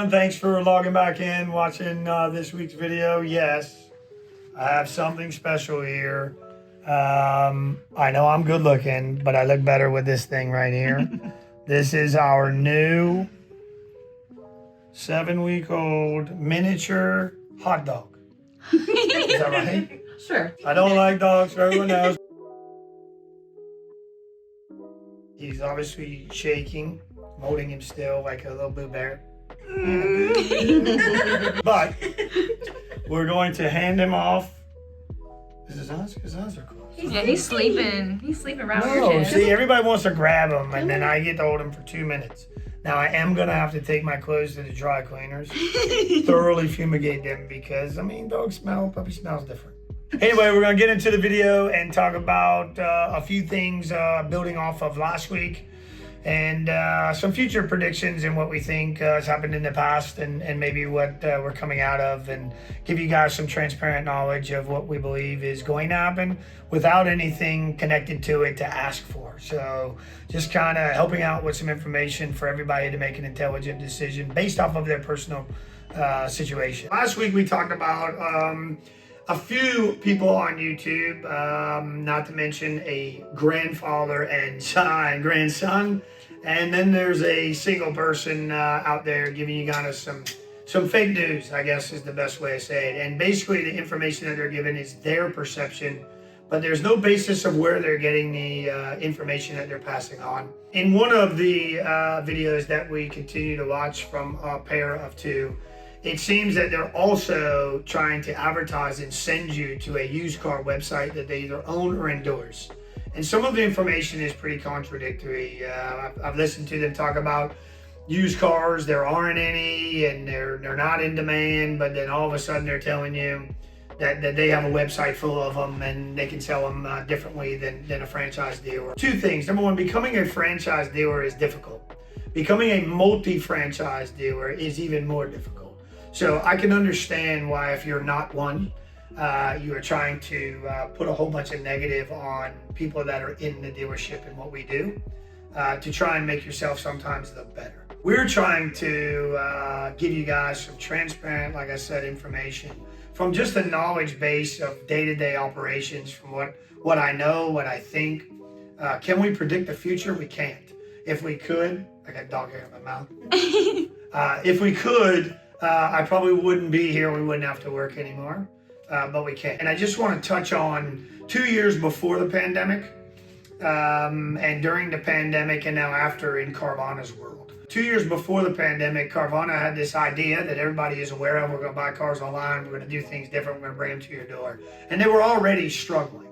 everyone. Thanks for logging back in, watching this week's video. Yes, I have something special here. I know I'm good looking, but I look better with this thing right here. This is our new 7-week-old miniature hot dog. Is that right? Sure. I don't like dogs, so everyone knows. He's obviously shaking. I'm holding him still like a little blue bear. But we're going to hand him off. Is his eyes? His eyes are closed. Yeah, he's sleeping. He's sleeping around your No, chest. see, everybody wants to grab him, and then I get to hold him for 2 minutes. Now, I am going to have to take my clothes to the dry cleaners, thoroughly fumigate them, because, I mean, puppy smells different. Anyway, we're going to get into the video and talk about a few things building off of last week, and some future predictions and what we think has happened in the past, and maybe what we're coming out of, and give you guys some transparent knowledge of what we believe is going to happen without anything connected to it to ask for. So just kind of helping out with some information for everybody to make an intelligent decision based off of their personal situation. Last week we talked about a few people on YouTube, not to mention a grandfather and grandson, and then there's a single person out there giving you kind of some fake news, I guess is the best way to say it. And basically the information that they're given is their perception, but there's no basis of where they're getting the information that they're passing on. In one of the videos that we continue to watch from a pair of two, it seems that they're also trying to advertise and send you to a used car website that they either own or endorse. And some of the information is pretty contradictory. I've listened to them talk about used cars, there aren't any, and they're not in demand, but then all of a sudden they're telling you that they have a website full of them and they can sell them differently than a franchise dealer. Two things. Number one, becoming a franchise dealer is difficult. Becoming a multi-franchise dealer is even more difficult. So I can understand why, if you're not one, you are trying to put a whole bunch of negative on people that are in the dealership and what we do to try and make yourself sometimes look better. We're trying to give you guys some transparent, like I said, information from just the knowledge base of day-to-day operations, from what I know, what I think. Can we predict the future? We can't. If we could, I got dog hair in my mouth. If we could, I probably wouldn't be here. We wouldn't have to work anymore, but we can't. And I just want to touch on 2 years before the pandemic and during the pandemic, and now after in Carvana's world. 2 years before the pandemic, Carvana had this idea that everybody is aware of. We're going to buy cars online. We're going to do things different. We're going to bring them to your door. And they were already struggling.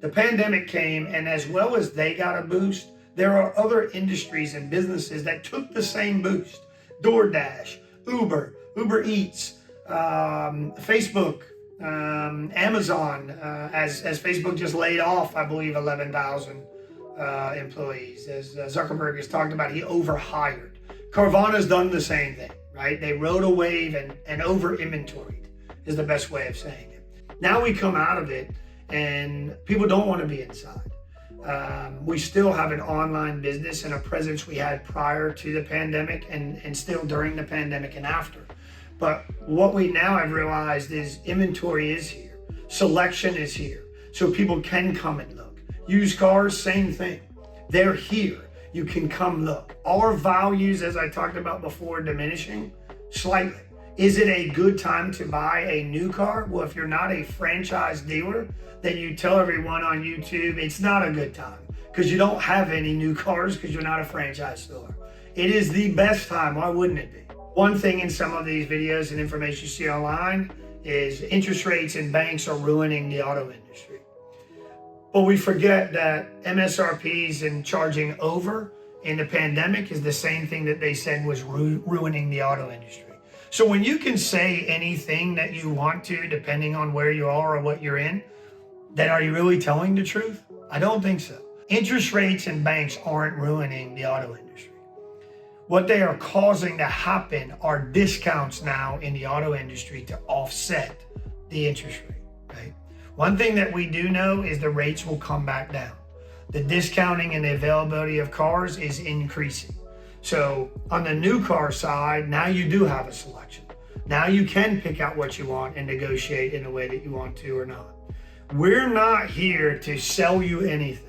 The pandemic came, and as well as they got a boost, there are other industries and businesses that took the same boost. DoorDash, Uber Eats, Facebook, Amazon, as Facebook just laid off, I believe, 11,000 employees. As Zuckerberg has talked about, he overhired. Carvana's done the same thing, right? They rode a wave and over-inventoried is the best way of saying it. Now we come out of it and people don't want to be inside. We still have an online business and a presence we had prior to the pandemic and still during the pandemic and after. But what we now have realized is inventory is here. Selection is here. So people can come and look. Used cars, same thing. They're here. You can come look. Our values, as I talked about before, diminishing slightly. Is it a good time to buy a new car? Well, if you're not a franchise dealer, then you tell everyone on YouTube it's not a good time because you don't have any new cars because you're not a franchise store. It is the best time. Why wouldn't it be? One thing in some of these videos and information you see online is interest rates and banks are ruining the auto industry. But we forget that MSRPs and charging over in the pandemic is the same thing that they said was ruining the auto industry. So when you can say anything that you want to, depending on where you are or what you're in, then are you really telling the truth? I don't think so. Interest rates and banks aren't ruining the auto industry. What they are causing to happen are discounts now in the auto industry to offset the interest rate, right? One thing that we do know is the rates will come back down. The discounting and the availability of cars is increasing. So on the new car side, now you do have a selection. Now you can pick out what you want and negotiate in a way that you want to or not. We're not here to sell you anything.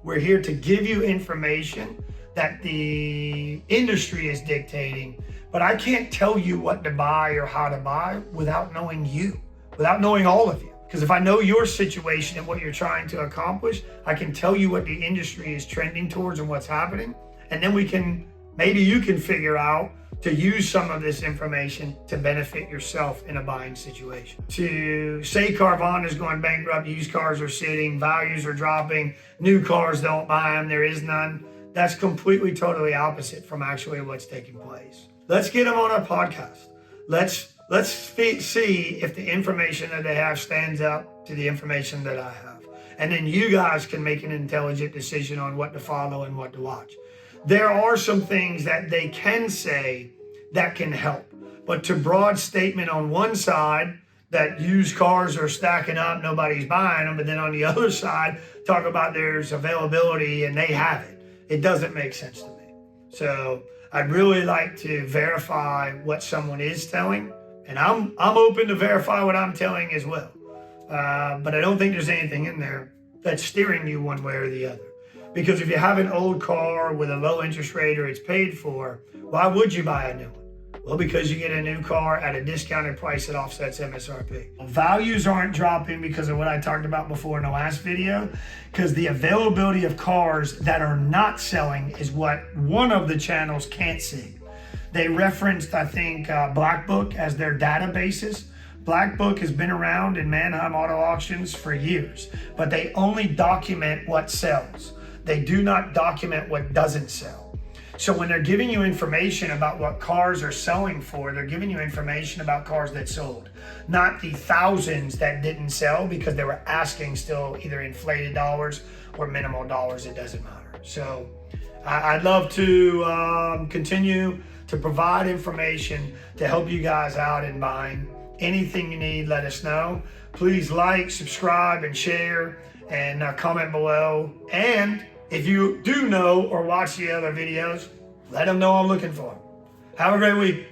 We're here to give you information that the industry is dictating, but I can't tell you what to buy or how to buy without knowing you, without knowing all of you. Because if I know your situation and what you're trying to accomplish, I can tell you what the industry is trending towards and what's happening. And then maybe you can figure out to use some of this information to benefit yourself in a buying situation. To say Carvana is going bankrupt, used cars are sitting, values are dropping, new cars, don't buy them, there is none. That's completely, totally opposite from actually what's taking place. Let's get them on our podcast. Let's see if the information that they have stands up to the information that I have. And then you guys can make an intelligent decision on what to follow and what to watch. There are some things that they can say that can help, but to broad statement on one side that used cars are stacking up, nobody's buying them, but then on the other side, talk about there's availability and they have it. It doesn't make sense to me. So I'd really like to verify what someone is telling, and I'm open to verify what I'm telling as well. But I don't think there's anything in there that's steering you one way or the other. Because if you have an old car with a low interest rate or it's paid for, why would you buy a new one? Well, because you get a new car at a discounted price that offsets MSRP. Values aren't dropping because of what I talked about before in the last video, because the availability of cars that are not selling is what one of the channels can't see. They referenced, I think, Black Book as their databases. Black Book has been around in Manheim Auto Auctions for years, but they only document what sells. They do not document what doesn't sell. So when they're giving you information about what cars are selling for, they're giving you information about cars that sold, not the thousands that didn't sell because they were asking still either inflated dollars or minimal dollars. It doesn't matter. So I'd love to continue to provide information to help you guys out in buying. Anything you need, let us know. Please like, subscribe, and share, and comment below. And if you do know or watch the other videos, let them know I'm looking for them. Have a great week.